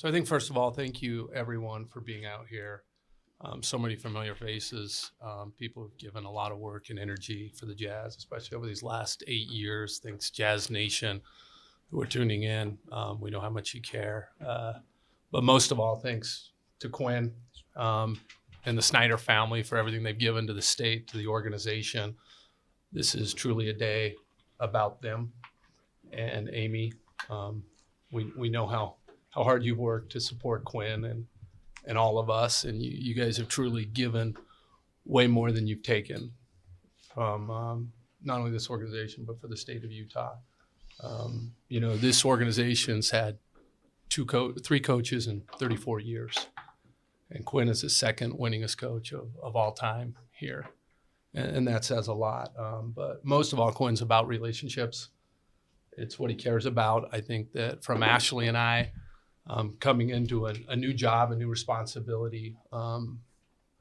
So I think, first of all, thank you, everyone, for being out here. So many familiar faces. People have given a lot of work and energy for the Jazz, especially over these last 8 years. Thanks, Jazz Nation, who are tuning in. We know how much you care. But most of all, thanks to Quin and the Snyder family for everything they've given to the state, to the organization. This is truly a day about them. And Amy, we know how hard you've worked to support Quin and all of us, and you guys have truly given way more than you've taken from not only this organization, but for the state of Utah. This organization's had three coaches in 34 years, and Quin is the second winningest coach of all time here, and that says a lot. But most of all, Quin's about relationships. It's what he cares about. I think that from Ashley and I, coming into a new job, a new responsibility. I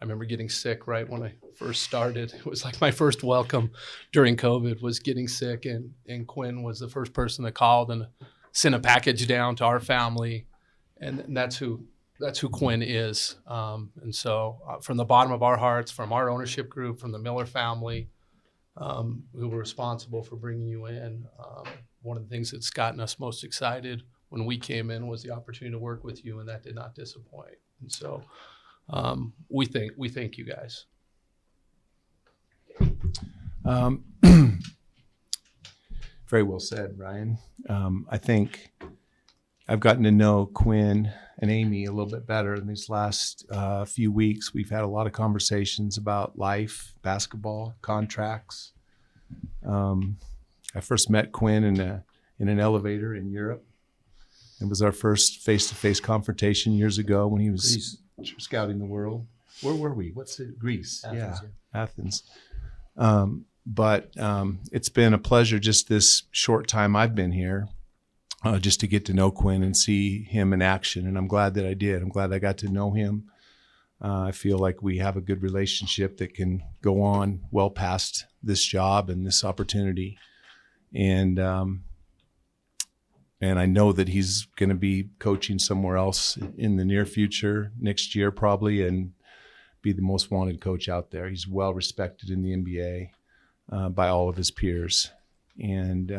remember getting sick right when I first started. It was like my first welcome during COVID was getting sick, and Quin was the first person that called and sent a package down to our family, and that's who Quin is. And so from the bottom of our hearts, from our ownership group, from the Miller family, who were responsible for bringing you in, one of the things that's gotten us most excited when we came in was the opportunity to work with you, and that did not disappoint. And so we thank you guys. Very well said, Ryan. I think I've gotten to know Quin and Amy a little bit better in these last few weeks. We've had a lot of conversations about life, basketball, contracts. I first met Quin in an elevator in Europe. It was our first face-to-face confrontation years ago when he was scouting the world. Where were we? What's it? Greece. Athens, yeah, Athens. But it's been a pleasure just this short time I've been here, just to get to know Quin and see him in action. And I'm glad that I did. I'm glad I got to know him. I feel like we have a good relationship that can go on well past this job and this opportunity. And I know that he's going to be coaching somewhere else in the near future, next year probably, and be the most wanted coach out there. He's well respected in the NBA by all of his peers. And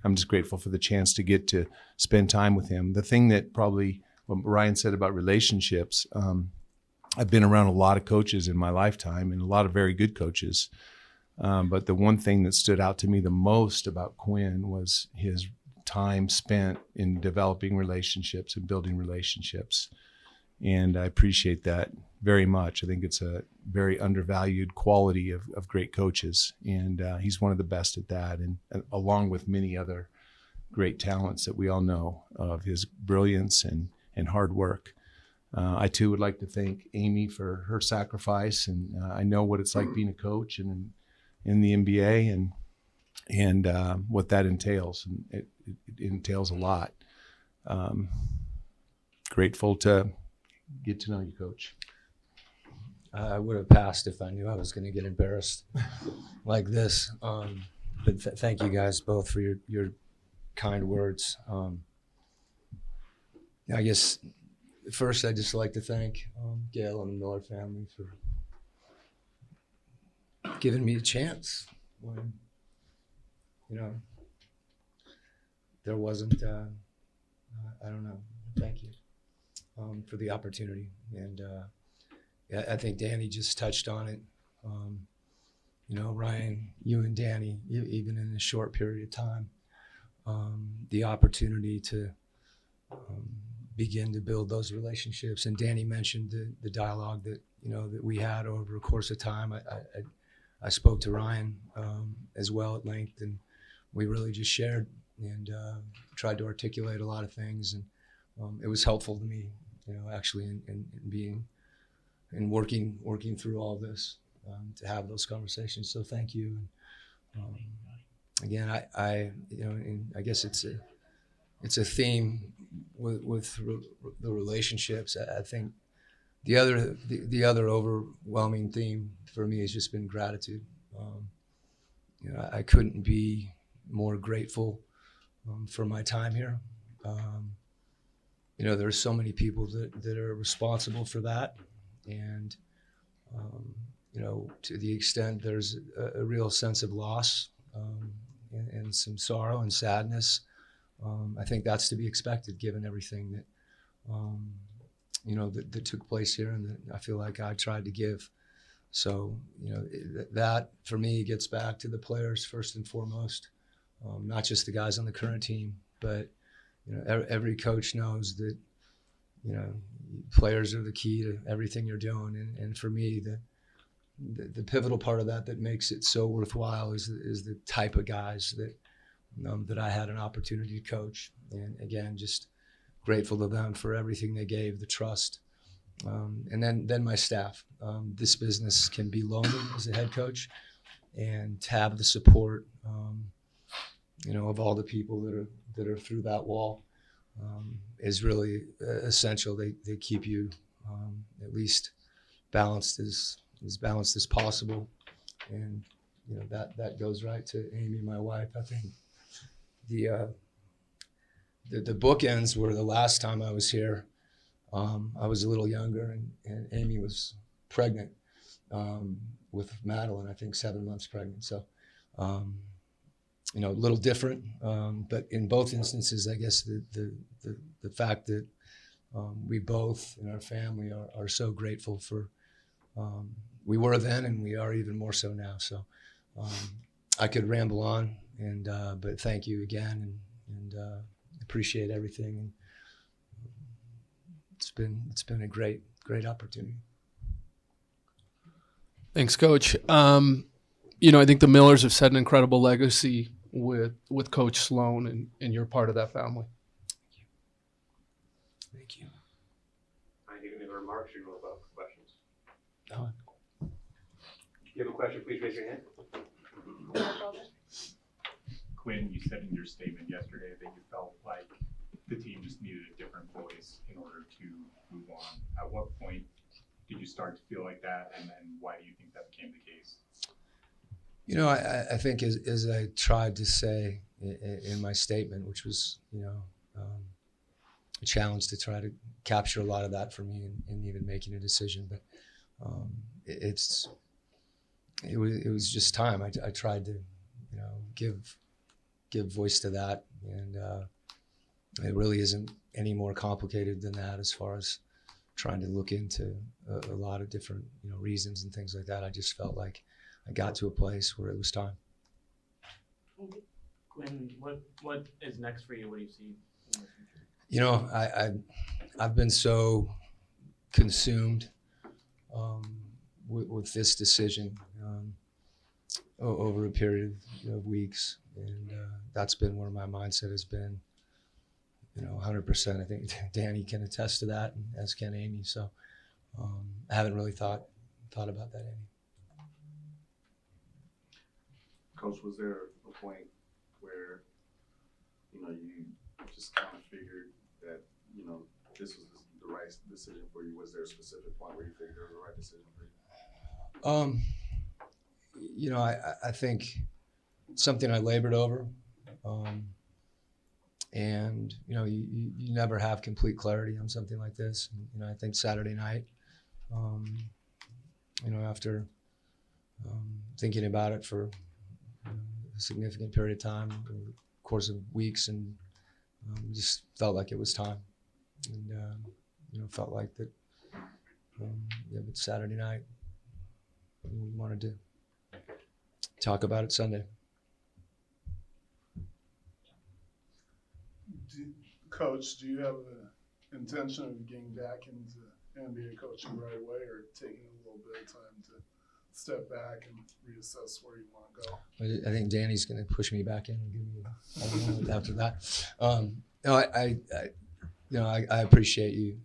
I'm just grateful for the chance to get to spend time with him. The thing that probably what Ryan said about relationships, I've been around a lot of coaches in my lifetime and a lot of very good coaches. But the one thing that stood out to me the most about Quin was his time spent in developing relationships and building relationships. And I appreciate that very much. I think it's a very undervalued quality of great coaches. And he's one of the best at that, and along with many other great talents that we all know of his brilliance and hard work. I too would like to thank Amy for her sacrifice. And I know what it's like being a coach and in the NBA and what that entails. And it entails a lot. Grateful to get to know you, Coach. I would have passed if I knew I was going to get embarrassed like this. But thank you guys both for your kind words. I guess first I'd just like to thank Gail and the Miller family for giving me a chance when, there wasn't, I don't know. Thank you for the opportunity. And I think Danny just touched on it. Ryan, you and Danny, even in a short period of time, the opportunity to begin to build those relationships. And Danny mentioned the dialogue that we had over a course of time. I spoke to Ryan as well at length, and we really just shared and tried to articulate a lot of things. And it was helpful to me, actually in being and working through all this to have those conversations. So thank you. Again, and I guess it's a theme with the relationships. I think the other overwhelming theme for me has just been gratitude. I couldn't be more grateful for my time here. there are so many people that are responsible for that. And, to the extent there's a real sense of loss and some sorrow and sadness, I think that's to be expected given everything that, that took place here and that I feel like I tried to give. So, that for me gets back to the players first and foremost, not just the guys on the current team, but, every coach knows that, players are the key to everything you're doing. And for me, the pivotal part of that makes it so worthwhile is the type of guys that I had an opportunity to coach. And again, just grateful to them for everything they gave, the trust. And then my staff. This business can be lonely as a head coach, and to have the support, of all the people that are through that wall is really essential. They keep you at least balanced as possible, and that goes right to Amy, my wife. I think the bookends were the last time I was here. I was a little younger, and Amy was pregnant with Madeline, I think 7 months pregnant. So, a little different. But in both instances, I guess the fact that we both in our family are so grateful for, we were then and we are even more so now. So I could ramble on, but thank you again, and appreciate everything. And it's been a great opportunity. Thanks, Coach. I think the Millers have set an incredible legacy with Coach Sloan, and you're part of that family. Thank you. I think any other remarks or go about questions? No. If you have a question, please raise your hand. Quinn, you said in your statement yesterday that you felt like the team just needed a different voice in order to move on. At what point did you start to feel like that, and then why do you think that became the case? I think as I tried to say in my statement, which was, a challenge to try to capture a lot of that for me in even making a decision, but it was just time. I tried to, give voice to that, and it really isn't any more complicated than that as far as trying to look into a lot of different, reasons and things like that. I just felt like I got to a place where it was time. Quinn, what is next for you? What do you see in the future? I've been so consumed with this decision over a period of weeks, and that's been where my mindset has been. 100%. I think Danny can attest to that, and as can Amy. So I haven't really thought about that any. Coach, was there a point where, you just kind of figured that, this was the right decision for you? Was there a specific point where you figured it was the right decision for you? I think something I labored over, and, you never have complete clarity on something like this. And, I think Saturday night, after thinking about it for a significant period of time, over the course of weeks, and just felt like it was time, and felt like that. But Saturday night, we wanted to talk about it Sunday. Coach, do you have an intention of getting back into NBA coaching right away, or taking a little bit of time to step back and reassess where you want to go? I think Danny's going to push me back in and give me after that. I appreciate you,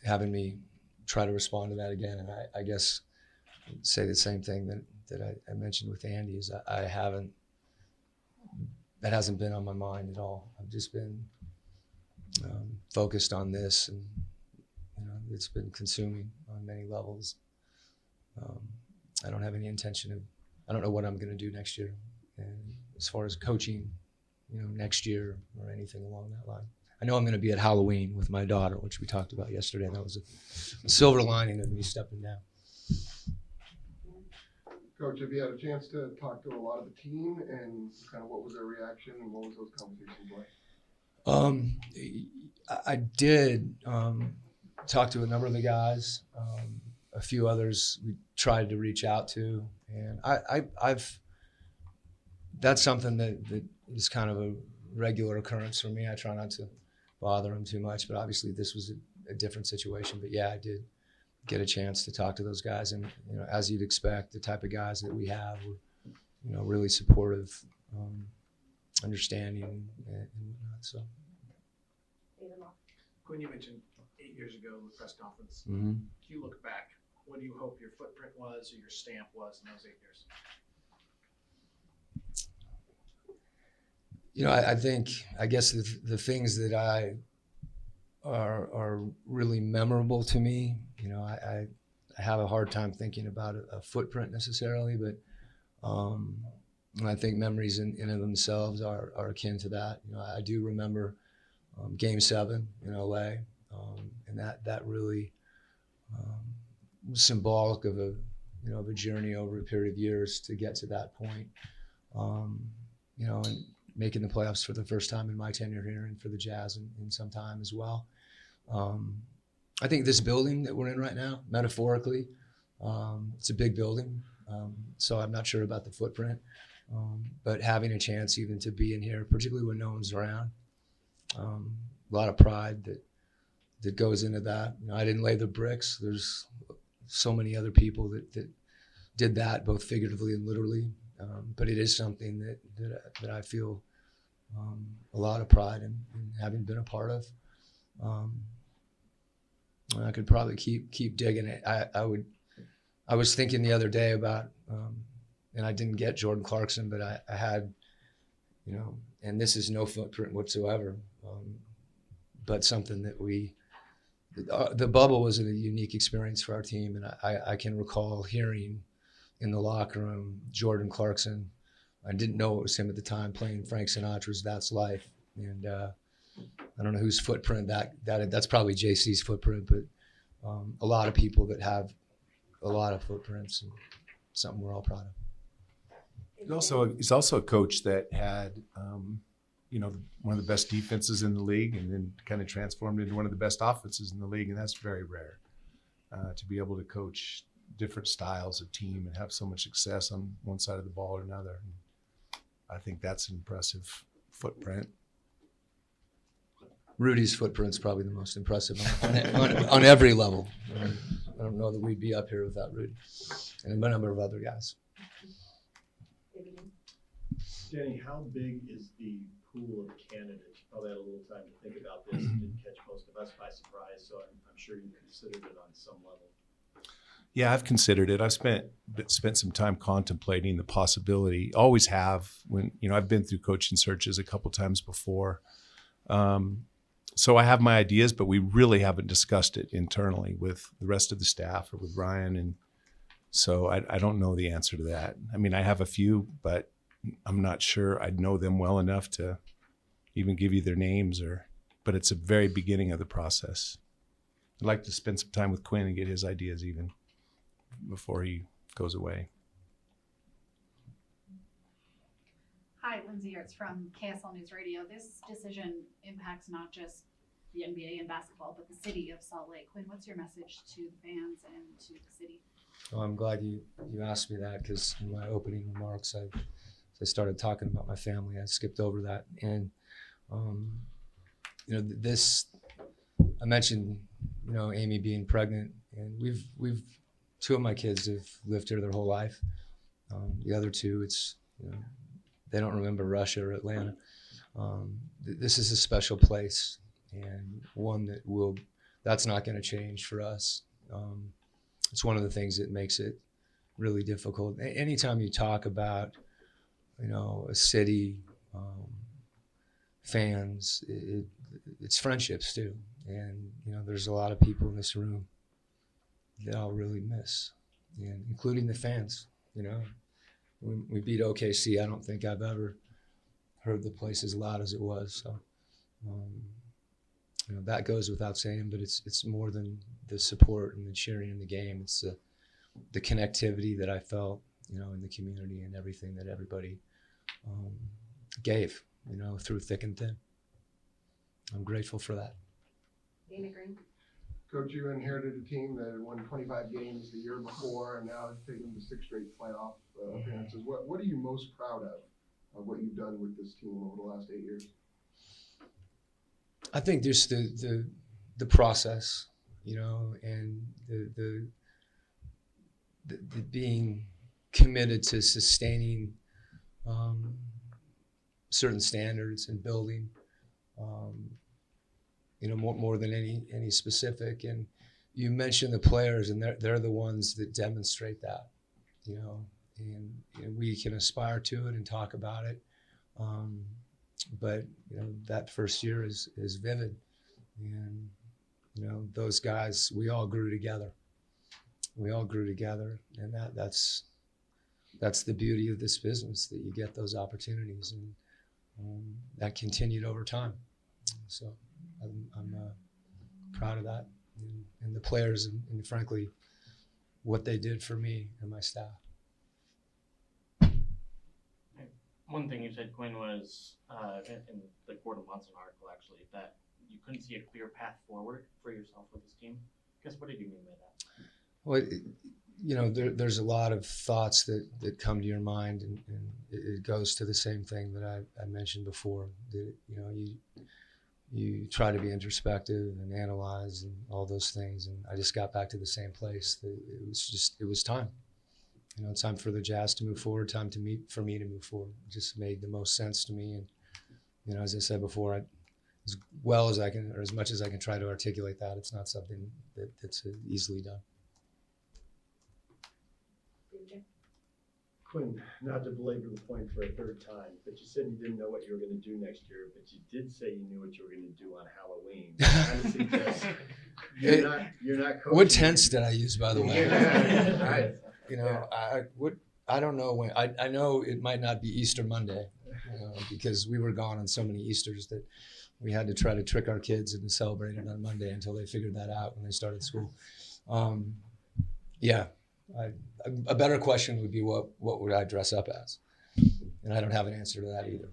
having me try to respond to that again. And I guess I'd say the same thing that I mentioned with Andy is that hasn't been on my mind at all. I've just been focused on this, and it's been consuming on many levels. I don't have any intention of. I don't know what I'm going to do next year, and as far as coaching next year or anything along that line. I know I'm going to be at Halloween with my daughter, which we talked about yesterday, and that was a silver lining of me stepping down. Coach, have you had a chance to talk to a lot of the team, and kind of what was their reaction and what was those conversations like? I did talk to a number of the guys. A few others we tried to reach out to, and I've that's something that is kind of a regular occurrence for me. I try not to bother them too much, but obviously this was a different situation. But yeah, I did get a chance to talk to those guys, and as you'd expect, the type of guys that we have were really supportive, understanding, and whatnot. So. Quinn, you mentioned 8 years ago in the press conference. Mm-hmm. If you look back, what do you hope your footprint was or your stamp was in those 8 years? I guess the things that are really memorable to me, I have a hard time thinking about a footprint necessarily, but I think memories in and of themselves are akin to that. I do remember Game 7 in LA, and that really was symbolic of a journey over a period of years to get to that point. And making the playoffs for the first time in my tenure here, and for the Jazz in some time as well. I think this building that we're in right now, metaphorically, it's a big building, so I'm not sure about the footprint, but having a chance even to be in here, particularly when no one's around, a lot of pride that goes into that. I didn't lay the bricks. There's so many other people that did that, both figuratively and literally, but it is something that I feel a lot of pride in having been a part of. I could probably keep digging it. I was thinking the other day about, and I didn't get Jordan Clarkson, but I had, and this is no footprint whatsoever, but something that the bubble was a unique experience for our team, and I can recall hearing in the locker room Jordan Clarkson. I didn't know it was him at the time, playing Frank Sinatra's "That's Life," and I don't know whose footprint that's probably JC's footprint, but a lot of people that have a lot of footprints, and something we're all proud of. He's also a coach that had, one of the best defenses in the league, and then kind of transformed into one of the best offenses in the league, and that's very rare to be able to coach different styles of team and have so much success on one side of the ball or another. And I think that's an impressive footprint. Rudy's footprint's probably the most impressive on every level. I don't know that we'd be up here without Rudy and a number of other guys. Danny, how big is the pool of candidates? You probably had a little time to think about this. It didn't catch most of us by surprise, so I'm sure you considered it on some level. Yeah, I've considered it. I've spent some time contemplating the possibility. Always have. When I've been through coaching searches a couple times before, so I have my ideas, but we really haven't discussed it internally with the rest of the staff or with Ryan, and so I don't know the answer to that. I mean, I have a few, but I'm not sure I'd know them well enough to even give you their names, but it's a very beginning of the process. I'd like to spend some time with Quinn and get his ideas even before he goes away. Hi, Lindsay Ertz from KSL News Radio. This decision impacts not just the NBA and basketball, but the city of Salt Lake. Quinn, what's your message to the fans and to the city? Well, I'm glad you asked me that, because in my opening remarks, I started talking about my family. I skipped over that, and I mentioned Amy being pregnant, and we've two of my kids have lived here their whole life. The other two, they don't remember Russia or Atlanta. This is a special place, and one that's not going to change for us. It's one of the things that makes it really difficult. Anytime you talk about, a city, fans, it's friendships too. And, there's a lot of people in this room that I'll really miss, and including the fans. When we beat OKC, I don't think I've ever heard the place as loud as it was. So, you know, that goes without saying, but it's more than the support and the cheering in the game. It's the connectivity that I felt, you know, in the community and everything that everybody gave, you know, through thick and thin. I'm grateful for that. Dana Green. Coach, you inherited a team that had won 25 games the year before and now has taken them to 6 straight playoff appearances. What are you most proud of what you've done with this team over the last 8 years? I think just the process, you know, and the being committed to sustaining certain standards and building, you know, more than any specific. And you mentioned the players, and they're the ones that demonstrate that, you know, and we can aspire to it and talk about it. But you know, that first year is vivid, and you know, those guys, we all grew together. We all grew together, and that's the beauty of this business, that you get those opportunities, and that continued over time. So I'm proud of that, and the players, and frankly, what they did for me and my staff. One thing you said, Quinn, was in the Gordon Monson article, actually, that you couldn't see a clear path forward for yourself with this team. I guess, what did you mean by that? Well, you know, there's a lot of thoughts that come to your mind, and it goes to the same thing that I mentioned before. That, you know, you try to be introspective and analyze and all those things, and I just got back to the same place. It was time. You know, time for the Jazz to move forward, for me to move forward. It just made the most sense to me. And, you know, as I said before, as well as I can, or as much as I can try to articulate that, it's not something that's easily done. Quinn, not to belabor the point for a third time, but you said you didn't know what you were going to do next year, but you did say you knew what you were going to do on Halloween. Kind of suggests you're not coaching. What tense did I use, by the way? Yeah. You know, I don't know when. I know it might not be Easter Monday, you know, because we were gone on so many Easters that we had to try to trick our kids into celebrating on Monday until they figured that out when they started school. Yeah, a better question would be what would I dress up as? And I don't have an answer to that either.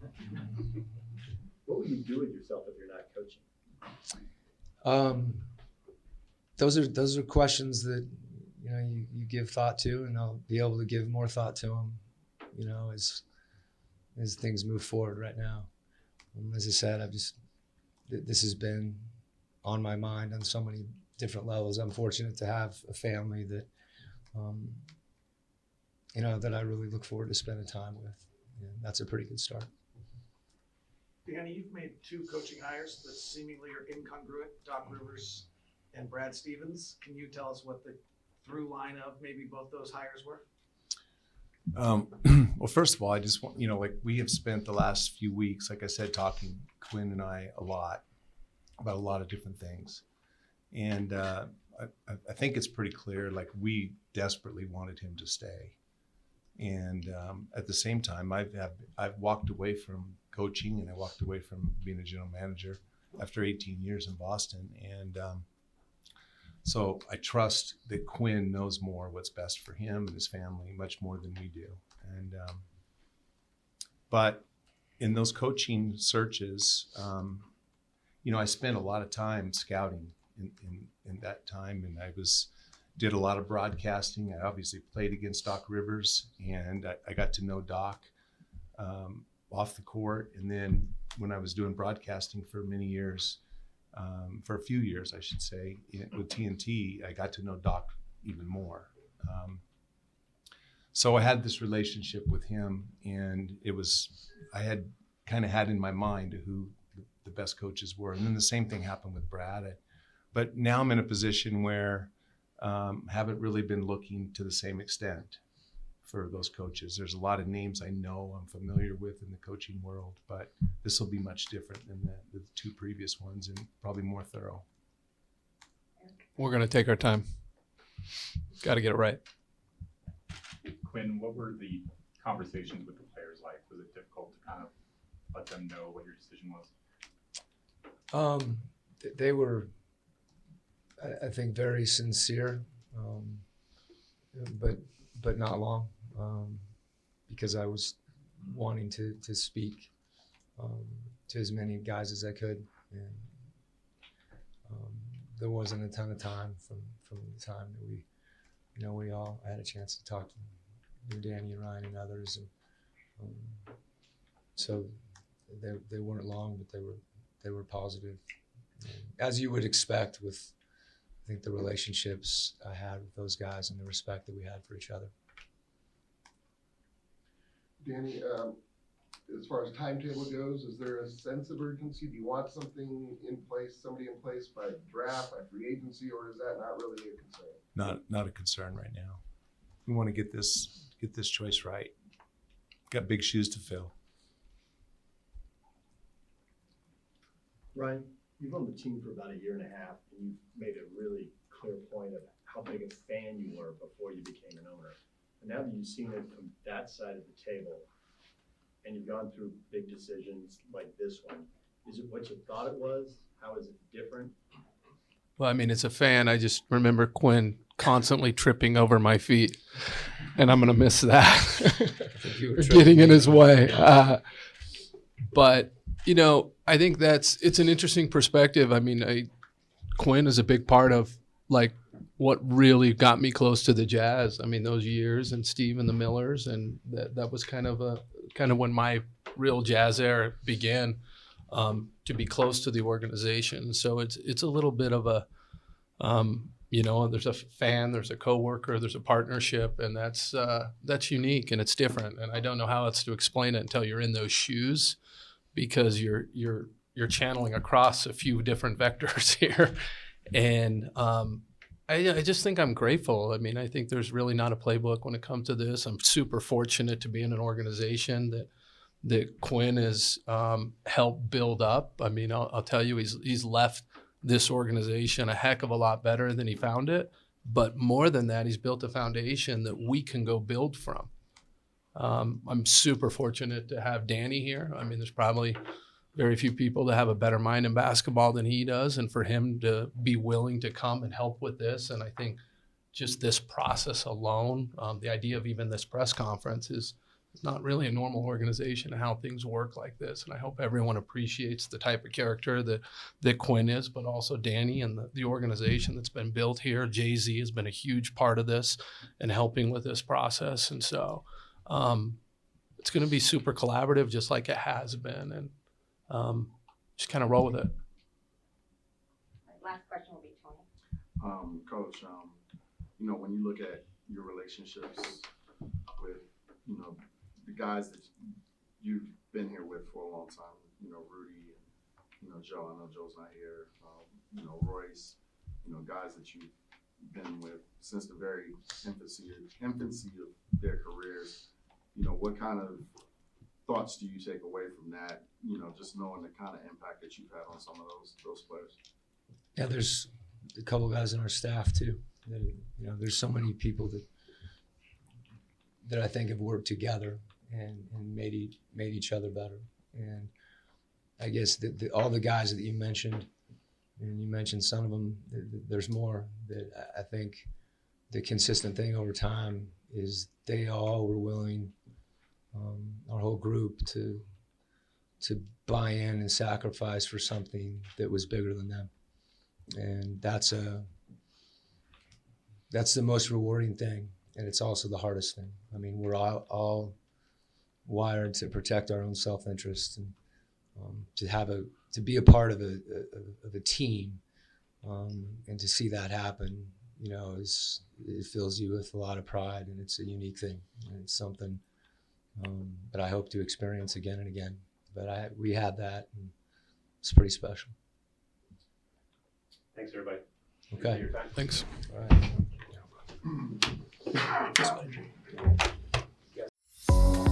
What would you do with yourself if you're not coaching? Those are questions that, you know, you give thought to, and I'll be able to give more thought to them, you know, as things move forward right now. And as I said, this has been on my mind on so many different levels. I'm fortunate to have a family that, you know, that I really look forward to spending time with. And that's a pretty good start. Danny, you've made 2 coaching hires that seemingly are incongruent, Doc Rivers and Brad Stevens. Can you tell us what the through line of maybe both those hires were? Well, first of all, I just want, you know, like, we have spent the last few weeks, like I said, talking, Quinn and I, a lot about a lot of different things. And I think it's pretty clear, like, we desperately wanted him to stay. And at the same time, I've walked away from coaching, and I walked away from being a general manager after 18 years in Boston. And so I trust that Quinn knows more what's best for him and his family, much more than we do. And but in those coaching searches, you know, I spent a lot of time scouting in that time, and did a lot of broadcasting. I obviously played against Doc Rivers, and I got to know Doc off the court. And then when I was doing broadcasting for many years, for a few years, I should say, with TNT, I got to know Doc even more. So I had this relationship with him, and I had kind of had in my mind who the best coaches were. And then the same thing happened with Brad. But now I'm in a position where haven't really been looking to the same extent for those coaches. There's a lot of names I know, I'm familiar with in the coaching world, but this will be much different than the 2 previous ones, and probably more thorough. We're going to take our time. Got to get it right. Quinn, what were the conversations with the players like? Was it difficult to kind of let them know what your decision was? They were, I think, very sincere, but not long, because I was wanting to speak to as many guys as I could, and there wasn't a ton of time from the time that we all had a chance to talk to Danny and Ryan and others, and so they weren't long, but they were positive, as you would expect with, I think, the relationships I had with those guys and the respect that we had for each other. Danny, as far as timetable goes, is there a sense of urgency? Do you want something in place, somebody in place by draft, by free agency, or is that not really a concern? Not a concern right now. We want to get this choice right. Got big shoes to fill. Ryan, you've owned the team for about a year and a half, and you've made a really clear point of how big a fan you were before you became an owner. And now that you've seen it from that side of the table, and you've gone through big decisions like this one, is it what you thought it was? How is it different? Well, I mean, as a fan, I just remember Quinn constantly tripping over my feet, and I'm going to miss that. You were Getting in his way. But, you know, I think it's an interesting perspective. I mean, Quinn is a big part of, like, what really got me close to the Jazz. I mean, those years, and Steve and the Millers, and that was kind of when my real Jazz era began, to be close to the organization. So it's a little bit of a, you know, there's a fan, there's a coworker, there's a partnership, and that's unique and it's different. And I don't know how else to explain it until you're in those shoes, because you're channeling across a few different vectors here. And I just think I'm grateful. I mean, I think there's really not a playbook when it comes to this. I'm super fortunate to be in an organization that Quinn has helped build up. I mean, I'll tell you, he's left this organization a heck of a lot better than he found it. But more than that, he's built a foundation that we can go build from. I'm super fortunate to have Danny here. I mean, there's probably very few people that have a better mind in basketball than he does, and for him to be willing to come and help with this. And I think just this process alone, the idea of even this press conference is not really a normal organization and how things work like this. And I hope everyone appreciates the type of character that Quinn is, but also Danny and the organization that's been built here. Jay-Z has been a huge part of this and helping with this process. And so it's going to be super collaborative, just like it has been. And just kind of roll with it. Last question will be Tony. Coach, you know, when you look at your relationships with, you know, the guys that you've been here with for a long time, you know, Rudy and, you know, Joe, I know Joe's not here, you know, Royce, you know, guys that you've been with since the very infancy of their careers, you know, what kind of thoughts do you take away from that, you know, just knowing the kind of impact that you've had on some of those players? Yeah, there's a couple guys in our staff too. That, you know, there's so many people that I think have worked together and made each other better. And I guess all the guys that you mentioned, and you mentioned some of them, there's more that I think the consistent thing over time is they all were willing, our whole group, to buy in and sacrifice for something that was bigger than them. And that's the most rewarding thing, and it's also the hardest thing. I mean, we're all wired to protect our own self-interest, and to be a part of a team, and to see that happen, you know, it fills you with a lot of pride, and it's a unique thing, and it's something that I hope to experience again and again. But we had that, and it's pretty special. Thanks, everybody. Okay. Appreciate your time. Thanks. All right.